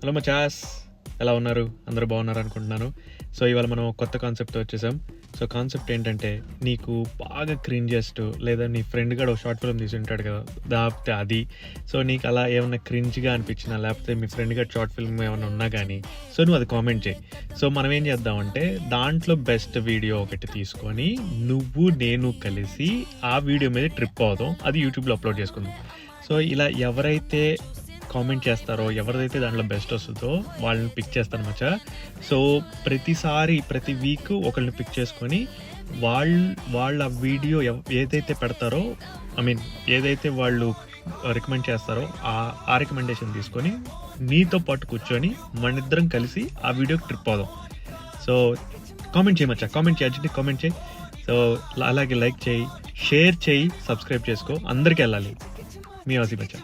Hello మచాస్, ఎలా ఉన్నారు? అందరూ బాగున్నారు అనుకుంటున్నాను. సో ఇవాళ మనం కొత్త కాన్సెప్ట్తో వచ్చేసాం. సో కాన్సెప్ట్ ఏంటంటే, నీకు బాగా క్రింజెస్ట్ లేదా నీ ఫ్రెండ్ కూడా ఒక షార్ట్ ఫిల్మ్ తీసి ఉంటాడు కదా, లేకపోతే అది. సో నీకు అలా ఏమన్నా క్రింజ్గా అనిపించినా, లేకపోతే మీ ఫ్రెండ్ గడ్ షార్ట్ ఫిల్మ్ ఏమైనా ఉన్నా కానీ, సో నువ్వు అది కామెంట్ చేయి. సో మనం ఏం చేద్దామంటే, దాంట్లో బెస్ట్ వీడియో ఒకటి తీసుకొని నువ్వు నేను కలిసి ఆ వీడియో మీద ట్రిప్ అవుదాం, అది యూట్యూబ్లో అప్లోడ్ చేసుకుందాం. సో ఇలా ఎవరైతే కామెంట్ చేస్తారో, ఎవరిదైతే దాంట్లో బెస్ట్ వస్తుందో వాళ్ళని పిక్ చేస్తాను మచ్చా. సో ప్రతి వీక్ ఒకళ్ళని పిక్ చేసుకొని వాళ్ళ వీడియో ఏదైతే పెడతారో, ఏదైతే వాళ్ళు రికమెండ్ చేస్తారో ఆ రికమెండేషన్ తీసుకొని నీతో పాటు కూర్చొని మనిద్దరం కలిసి ఆ వీడియోకి ట్రిప్ అవుదాం. సో కామెంట్ చేయి మచ్చా, కామెంట్ చేయి, అర్జెంట్ కామెంట్ చేయి. సో అలాగే లైక్ చేయి, షేర్ చేయి, సబ్స్క్రైబ్ చేసుకో, అందరికీ వెళ్ళాలి. మీ ఆజీ మచ్చా.